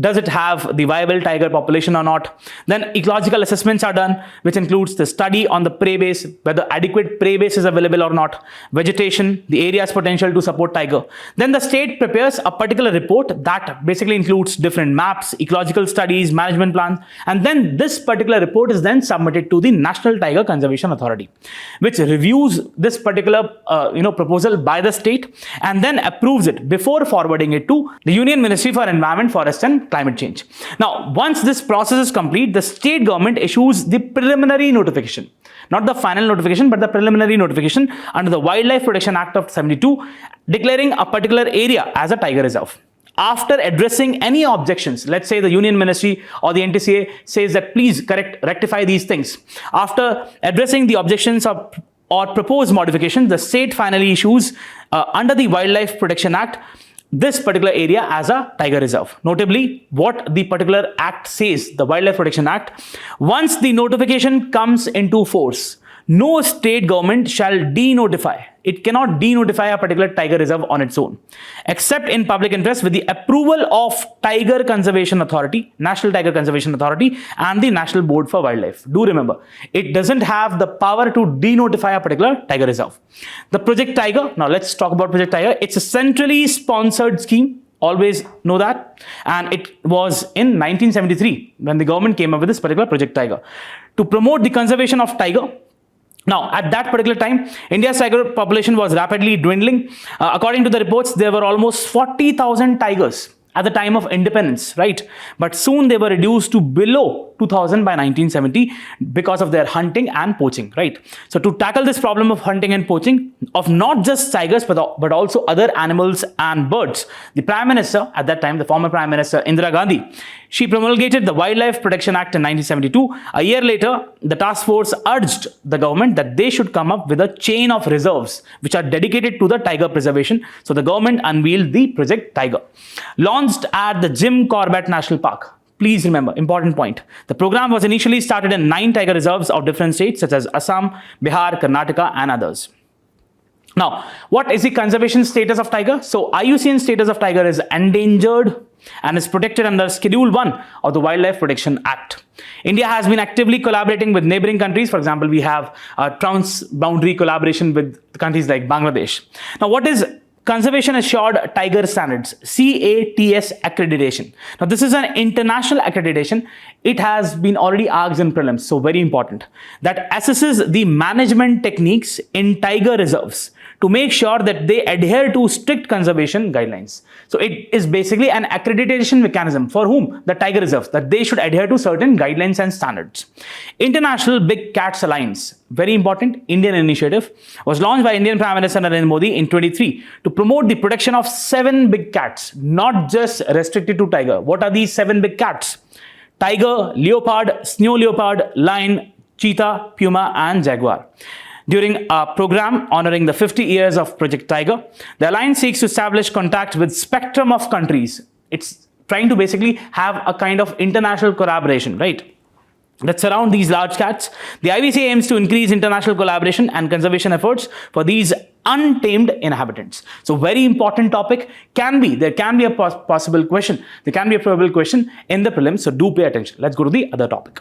does it have the viable tiger population or not? Then ecological assessments are done, which includes the study on the prey base, whether adequate prey base is available or not, vegetation, the area's potential to support tiger. Then the state prepares a particular report that basically includes different maps, ecological studies, management plans, and then this particular report is then submitted to the National Tiger Conservation Authority, which reviews this particular proposal by the state and then approves it before before forwarding it to the Union Ministry for Environment, Forest and Climate Change. Now, once this process is complete, the state government issues the preliminary notification. Not the final notification, but the preliminary notification under the Wildlife Protection Act of 72, declaring a particular area as a tiger reserve. After addressing any objections, let's say the Union Ministry or the NTCA says that please rectify these things. After addressing the objections or proposed modifications, the state finally issues under the Wildlife Protection Act this particular area as a tiger reserve. Notably, what the particular act says, the Wildlife Protection Act, once the notification comes into force, no state government shall denotify. It cannot denotify a particular tiger reserve on its own, except in public interest with the approval of Tiger Conservation Authority, National Tiger Conservation Authority, and the National Board for Wildlife. Do remember, it doesn't have the power to denotify a particular tiger reserve. The Project Tiger, now let's talk about Project Tiger. It's a centrally sponsored scheme. Always know that. And it was in 1973 when the government came up with this particular Project Tiger to promote the conservation of tiger. Now, at that particular time, India's tiger population was rapidly dwindling. According to the reports, there were almost 40,000 tigers at the time of independence, right? But soon they were reduced to below 2,000 by 1970 because of their hunting and poaching, right? So to tackle this problem of hunting and poaching of not just tigers but also other animals and birds, the Prime Minister at that time, the former Prime Minister Indira Gandhi, she promulgated the Wildlife Protection Act in 1972. A year later, the task force urged the government that they should come up with a chain of reserves which are dedicated to the tiger preservation. So the government unveiled the Project Tiger, launched at the Jim Corbett National Park. Please remember, important point. The program was initially started in 9 tiger reserves of different states such as Assam, Bihar, Karnataka and others. Now, what is the conservation status of tiger? So IUCN status of tiger is endangered and is protected under Schedule 1 of the Wildlife Protection Act. India has been actively collaborating with neighboring countries. For example, we have a transboundary collaboration with countries like Bangladesh. Now, what is Conservation Assured Tiger Standards, CATS accreditation? Now, this is an international accreditation. It has been already asked in prelims, so very important, that assesses the management techniques in tiger reserves to make sure that they adhere to strict conservation guidelines. So it is basically an accreditation mechanism for whom? The tiger reserves, that they should adhere to certain guidelines and standards. International Big Cats Alliance, very important Indian initiative, was launched by Indian Prime Minister Narendra Modi in 23 to promote the protection of 7 big cats, not just restricted to tiger. What are these 7 big cats? Tiger, leopard, snow leopard, lion, cheetah, puma and jaguar. During a program honoring the 50 years of Project Tiger, the alliance seeks to establish contact with spectrum of countries. It's trying to basically have a kind of international collaboration, right, that surround these large cats. The IBC aims to increase international collaboration and conservation efforts for these untamed inhabitants. So very important topic. There can be a possible question. There can be a probable question in the prelims. So do pay attention. Let's go to the other topic.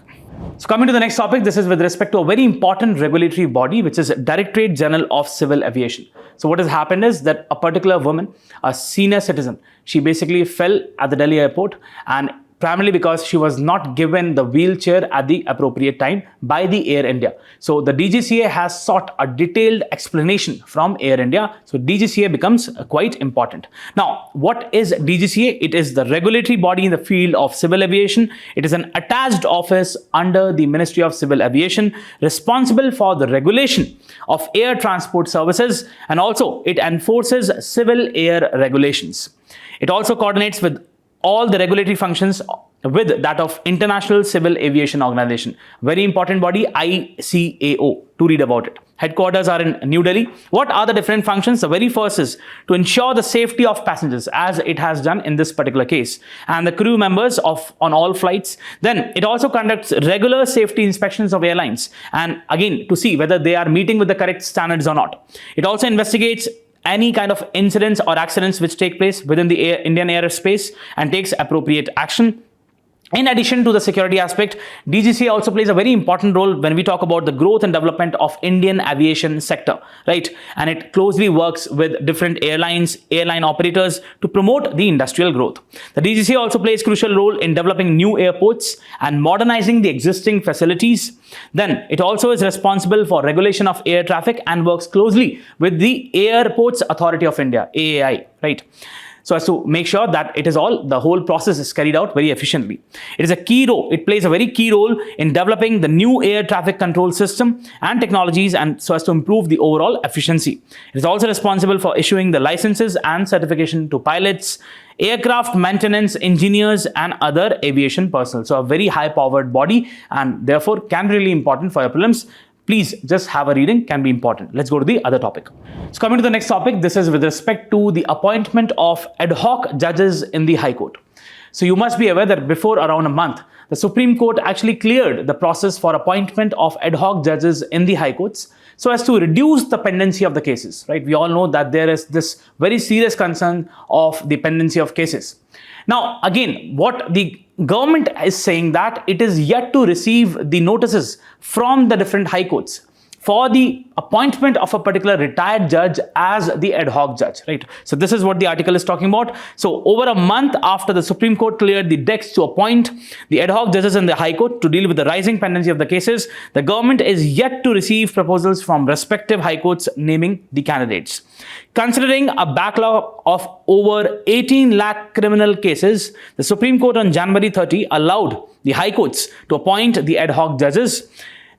So coming to the next topic, this is with respect to a very important regulatory body, which is Directorate General of Civil Aviation. So what has happened is that a particular woman, a senior citizen, she basically fell at the Delhi airport, and primarily because she was not given the wheelchair at the appropriate time by the Air India. So the DGCA has sought a detailed explanation from Air India. So DGCA becomes quite important. Now, what is DGCA? It is the regulatory body in the field of civil aviation. It is an attached office under the Ministry of Civil Aviation, responsible for the regulation of air transport services, and also it enforces civil air regulations. It also coordinates with all the regulatory functions with that of International Civil Aviation Organization. Very important body, ICAO, to read about it. Headquarters are in New Delhi. What are the different functions? The very first is to ensure the safety of passengers, as it has done in this particular case, and the crew members on all flights. Then it also conducts regular safety inspections of airlines, and again to see whether they are meeting with the correct standards or not. It also investigates any kind of incidents or accidents which take place within the Indian airspace and takes appropriate action. In addition to the security aspect, DGCA also plays a very important role when we talk about the growth and development of Indian aviation sector, right? And it closely works with different airlines, airline operators to promote the industrial growth. The DGCA also plays a crucial role in developing new airports and modernizing the existing facilities. Then it also is responsible for regulation of air traffic and works closely with the Airports Authority of India, AAI, right? so as to make sure that the whole process is carried out very efficiently. It is a key role. It plays a very key role in developing the new air traffic control system and technologies, and so as to improve the overall efficiency. It is also responsible for issuing the licenses and certification to pilots, aircraft maintenance engineers, and other aviation personnel. So a very high powered body, and therefore can be really important for your prelims. Please just have a reading, can be important. Let's go to the other topic. So coming to the next topic, this is with respect to the appointment of ad hoc judges in the High Court. So you must be aware that before around a month, the Supreme Court actually cleared the process for appointment of ad hoc judges in the High Courts so as to reduce the pendency of the cases, right? We all know that there is this very serious concern of the pendency of cases. Now, again, what the government is saying that it is yet to receive the notices from the different high courts for the appointment of a particular retired judge as the ad hoc judge, right? So this is what the article is talking about. So over a month after the Supreme Court cleared the decks to appoint the ad hoc judges in the High Court to deal with the rising pendency of the cases, the government is yet to receive proposals from respective high courts naming the candidates. Considering a backlog of over 18 lakh criminal cases, the Supreme Court on January 30 allowed the high courts to appoint the ad hoc judges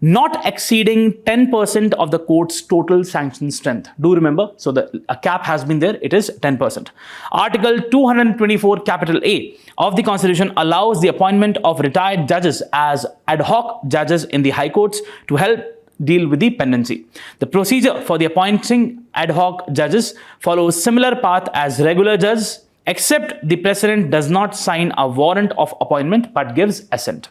not exceeding 10% of the court's total sanction strength. Do remember, so a cap has been there, it is 10%. Article 224 capital A of the Constitution allows the appointment of retired judges as ad hoc judges in the high courts to help deal with the pendency. The procedure for the appointing ad hoc judges follows similar path as regular judges, except the president does not sign a warrant of appointment but gives assent.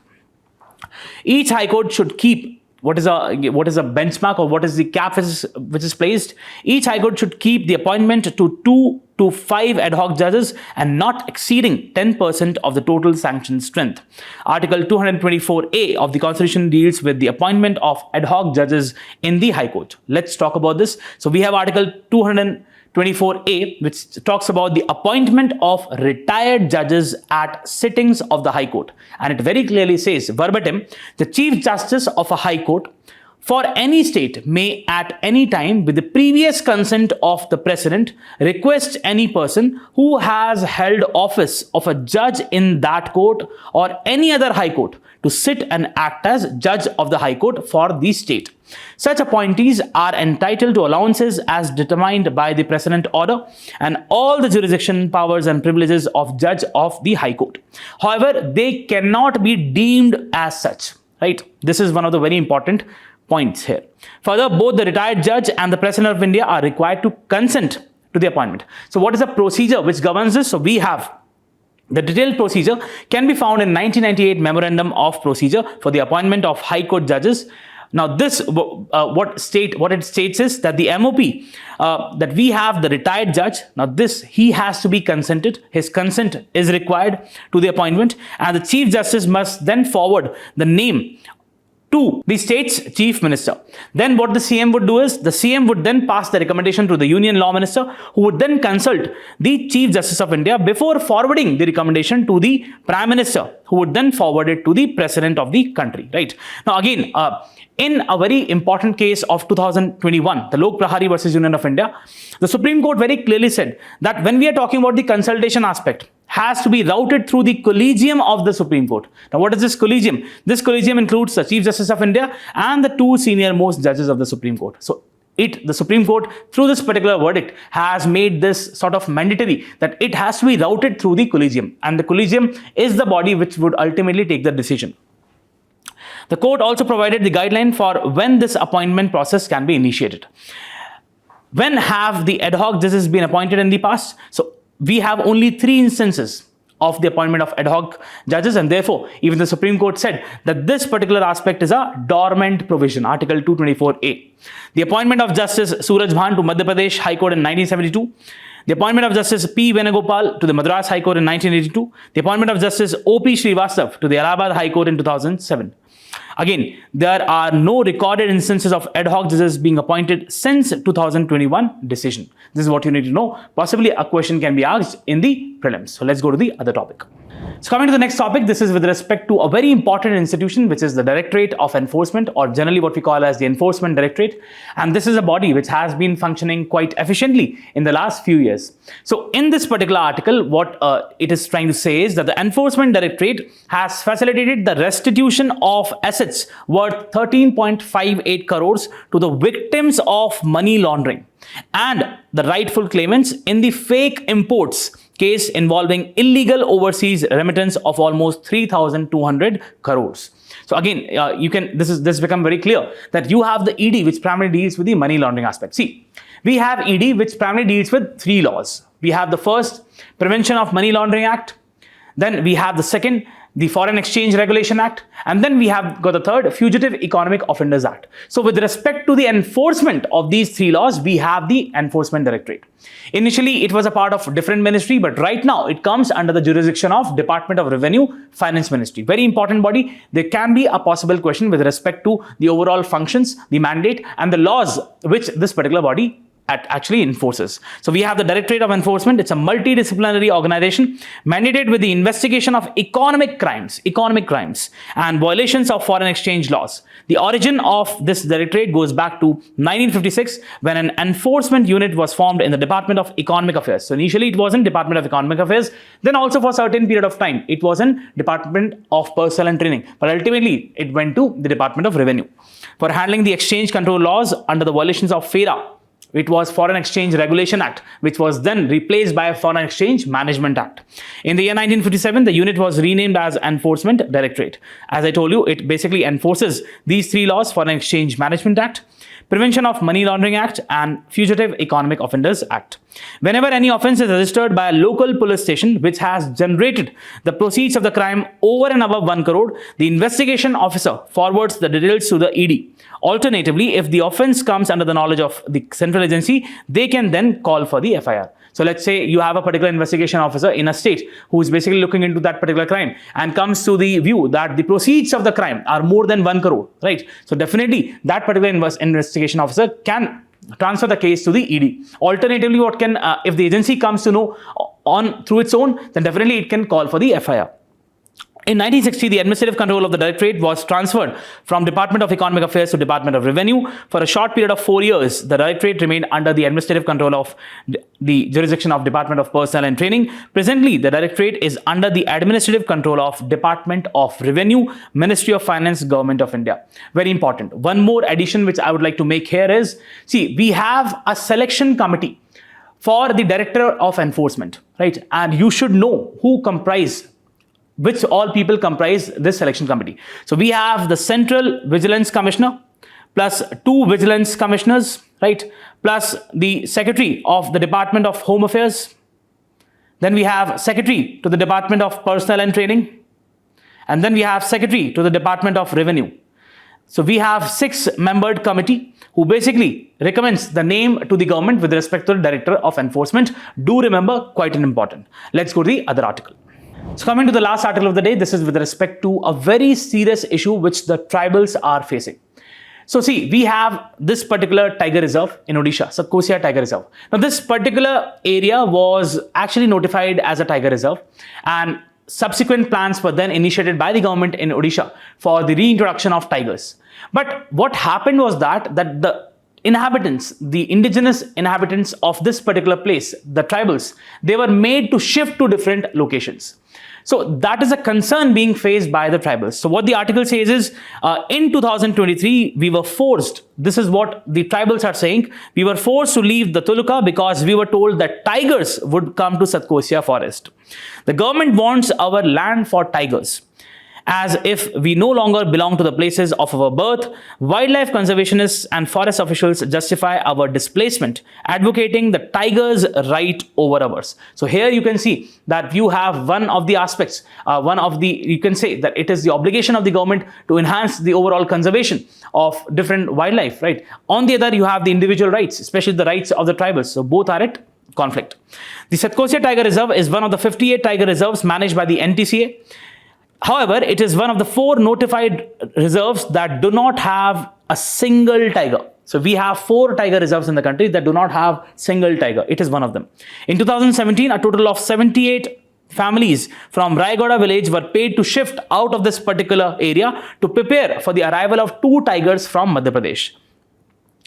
Each high court should keep what is a benchmark, or what is the cap which is placed. Each high court should keep the appointment to 2 to 5 ad hoc judges and not exceeding 10% of the total sanctioned strength. Article 224A of the Constitution deals with the appointment of ad hoc judges in the High Court. Let's talk about this. So we have Article 224A, which talks about the appointment of retired judges at sittings of the High Court. And it very clearly says, verbatim, the Chief Justice of a High Court for any state may at any time, with the previous consent of the President, request any person who has held office of a judge in that court or any other High Court to sit and act as judge of the High Court for the state. Such appointees are entitled to allowances as determined by the President order and all the jurisdiction, powers and privileges of judge of the High Court. However, they cannot be deemed as such, right? This is one of the very important points here. Further, both the retired judge and the President of India are required to consent to the appointment. So what is the procedure which governs this? So we have the detailed procedure can be found in 1998 Memorandum of Procedure for the appointment of High Court judges. Now this, what it states is that the MOP, that we have the retired judge. Now this, he has to be consented. His consent is required to the appointment, and the Chief Justice must then forward the name to the state's chief minister. Then what the CM would do is, the CM would then pass the recommendation to the Union Law Minister, who would then consult the Chief Justice of India before forwarding the recommendation to the Prime Minister, who would then forward it to the President of the country, right? Now again, in a very important case of 2021, the Lok Prahari versus Union of India, the Supreme Court very clearly said that when we are talking about the consultation aspect, has to be routed through the collegium of the Supreme Court. Now, what is this collegium? This collegium includes the Chief Justice of India and the 2 senior most judges of the Supreme Court. So, the Supreme Court, through this particular verdict, has made this sort of mandatory that it has to be routed through the collegium, and the collegium is the body which would ultimately take the decision. The court also provided the guideline for when this appointment process can be initiated. When have the ad hoc judges been appointed in the past? So, we have only 3 instances of the appointment of ad hoc judges, and therefore even the Supreme Court said that this particular aspect is a dormant provision, Article 224A. The appointment of Justice Suraj Bhan to Madhya Pradesh High Court in 1972, the appointment of Justice P. Venugopal to the Madras High Court in 1982, the appointment of Justice O.P. Srivastav to the Allahabad High Court in 2007. Again, there are no recorded instances of ad hoc judges being appointed since 2021 decision. This is what you need to know. Possibly a question can be asked in the prelims. So let's go to the other topic. So coming to the next topic, this is with respect to a very important institution, which is the Directorate of Enforcement, or generally what we call as the Enforcement Directorate. And this is a body which has been functioning quite efficiently in the last few years. So in this particular article, what it is trying to say is that the Enforcement Directorate has facilitated the restitution of assets worth 13.58 crores to the victims of money laundering and the rightful claimants in the fake imports case involving illegal overseas remittance of almost 3,200 crores. So again, this become very clear that you have the ED which primarily deals with the money laundering aspect. See, we have ED which primarily deals with three laws. We have the first, Prevention of Money Laundering Act. Then we have the second, the Foreign Exchange Regulation Act, and then we have got the third, Fugitive Economic Offenders Act. So with respect to the enforcement of these three laws, we have the Enforcement Directorate. Initially, it was a part of different ministry, but right now it comes under the jurisdiction of Department of Revenue, Finance Ministry. Very important body. There can be a possible question with respect to the overall functions, the mandate, and the laws which this particular body actually enforces. So we have the Directorate of Enforcement. It's a multidisciplinary organization mandated with the investigation of economic crimes and violations of foreign exchange laws. The origin of this directorate goes back to 1956 when an enforcement unit was formed in the Department of Economic Affairs. So initially it was in Department of Economic Affairs, then also for a certain period of time it was in Department of Personnel and Training, but ultimately it went to the Department of Revenue. For handling the exchange control laws under the violations of FERA, it was Foreign Exchange Regulation Act, which was then replaced by Foreign Exchange Management Act. In the year 1957, the unit was renamed as Enforcement Directorate. As I told you, it basically enforces these three laws: Foreign Exchange Management Act, Prevention of Money Laundering Act, and Fugitive Economic Offenders Act. Whenever any offence is registered by a local police station which has generated the proceeds of the crime over and above 1 crore, the investigation officer forwards the details to the ED. Alternatively, if the offence comes under the knowledge of the central agency, they can then call for the FIR. So let's say you have a particular investigation officer in a state who is basically looking into that particular crime and comes to the view that the proceeds of the crime are more than 1 crore, right? So definitely that particular investigation officer can transfer the case to the ED. Alternatively, if the agency comes to know through its own, then definitely it can call for the FIR. In 1960, the administrative control of the Directorate was transferred from Department of Economic Affairs to Department of Revenue. For a short period of 4 years, the Directorate remained under the administrative control of the jurisdiction of Department of Personnel and Training. Presently, the Directorate is under the administrative control of Department of Revenue, Ministry of Finance, Government of India. Very important. One more addition which I would like to make here is, see, we have a selection committee for the Director of Enforcement, right? And you should know which all people comprise this selection committee. So we have the Central Vigilance Commissioner plus 2 Vigilance Commissioners, right? Plus the Secretary of the Department of Home Affairs. Then we have Secretary to the Department of Personnel and Training. And then we have Secretary to the Department of Revenue. So we have 6-membered committee who basically recommends the name to the government with respect to the Director of Enforcement. Do remember, quite an important. Let's go to the other article. So coming to the last article of the day, this is with respect to a very serious issue which the tribals are facing. So see, we have this particular tiger reserve in Odisha, Satkosia Tiger Reserve. Now this particular area was actually notified as a tiger reserve, and subsequent plans were then initiated by the government in Odisha for the reintroduction of tigers. But what happened was that the inhabitants, the indigenous inhabitants of this particular place, the tribals, they were made to shift to different locations. So that is a concern being faced by the tribals. So what the article says is, in 2023, we were forced, this is what the tribals are saying, we were forced to leave the Tuluka because we were told that tigers would come to Satkosia forest. The government wants our land for tigers, as if we no longer belong to the places of our birth. Wildlife conservationists and forest officials justify our displacement, advocating the tiger's right over ours. So here you can see that you have one of the aspects, you can say that it is the obligation of the government to enhance the overall conservation of different wildlife, right? On the other, you have the individual rights, especially the rights of the tribals. So both are at conflict. The Satkosia Tiger Reserve is one of the 58 tiger reserves managed by the NTCA. However, it is one of the 4 notified reserves that do not have a single tiger. So we have 4 tiger reserves in the country that do not have single tiger. It is one of them. In 2017, a total of 78 families from Raigada village were paid to shift out of this particular area to prepare for the arrival of 2 tigers from Madhya Pradesh.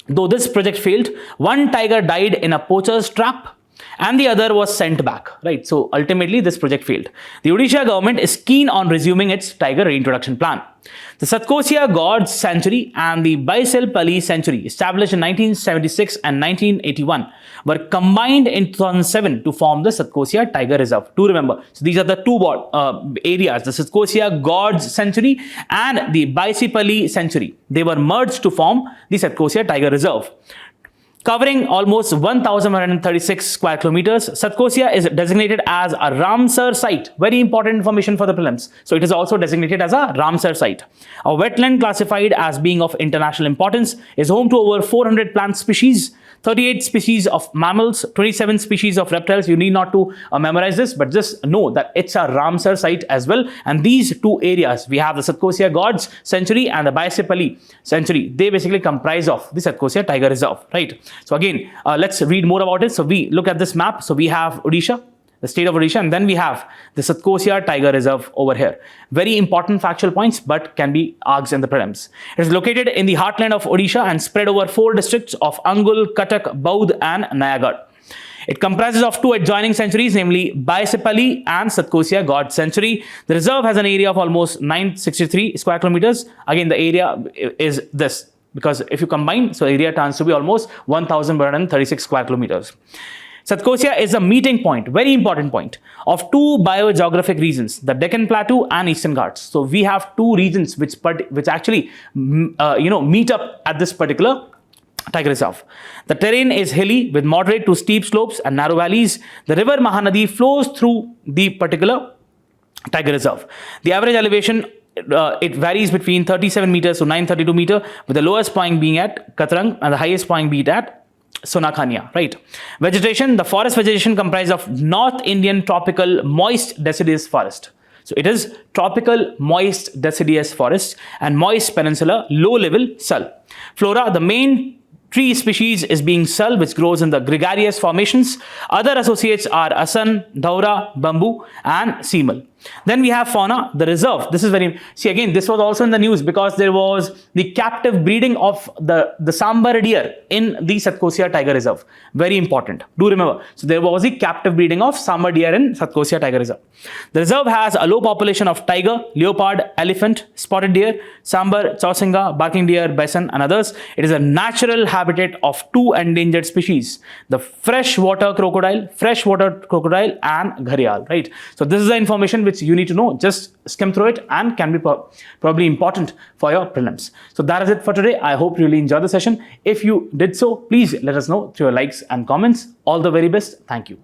Though this project failed, one tiger died in a poacher's trap and the other was sent back, right? So ultimately this project failed. The Odisha government is keen on resuming its tiger reintroduction plan. The Satkosia Gods Sanctuary and the Baiselpalli Sanctuary, established in 1976 and 1981, were combined in 2007 to form the Satkosia Tiger Reserve. Do remember, so these are the two areas, the Satkosia Gods Sanctuary and the Baiselpalli Sanctuary. They were merged to form the Satkosia Tiger Reserve. Covering almost 1,136 square kilometers, Satkosia is designated as a Ramsar site. Very important information for the prelims. So it is also designated as a Ramsar site. A wetland classified as being of international importance, is home to over 400 plant species, 38 species of mammals, 27 species of reptiles. You need not to memorize this, but just know that it's a Ramsar site as well. And these two areas, we have the Satkosia Gods Sanctuary and the Baiselpalli Sanctuary. They basically comprise of the Satkosia Tiger Reserve, right? So again, let's read more about it. So we look at this map. So we have Odisha, the state of Odisha, and then we have the Satkosia Tiger Reserve over here. Very important factual points, but can be asked in the prelims. It is located in the heartland of Odisha and spread over 4 districts of Angul, Cuttack, Baudh and Nayagarh. It comprises of 2 adjoining sanctuaries, namely Baiselpalli and Satkosia God Sanctuary. The reserve has an area of almost 963 square kilometers. Again, the area is this, because if you combine, so area turns to be almost 1,136 square kilometers. Satkosia is a meeting point, very important point, of 2 biogeographic regions, the Deccan Plateau and Eastern Ghats. So we have 2 regions which actually meet up at this particular Tiger Reserve. The terrain is hilly with moderate to steep slopes and narrow valleys. The river Mahanadi flows through the particular Tiger Reserve. The average elevation it varies between 37 meters to 932 meter, with the lowest point being at Katrang and the highest point being at Sonakhania, right? Vegetation, the forest vegetation comprises of North Indian tropical moist deciduous forest. So it is tropical moist deciduous forest and moist peninsula low level sul. Flora, the main tree species is being sul, which grows in the gregarious formations. Other associates are asan, daura, bamboo and seemal. Then we have fauna, the reserve. This is very, see again, this was also in the news because there was the captive breeding of the sambar deer in the Satkosia Tiger Reserve. Very important. Do remember. So there was the captive breeding of sambar deer in Satkosia Tiger Reserve. The reserve has a low population of tiger, leopard, elephant, spotted deer, sambar, chausinga, barking deer, bison and others. It is a natural habitat of 2 endangered species, the freshwater crocodile and gharial, right? So this is the information which you need to know. Just skim through it and can be probably important for your prelims. So that is it for today. I hope you really enjoyed the session. If you did so, please let us know through your likes and comments. All the very best. Thank you.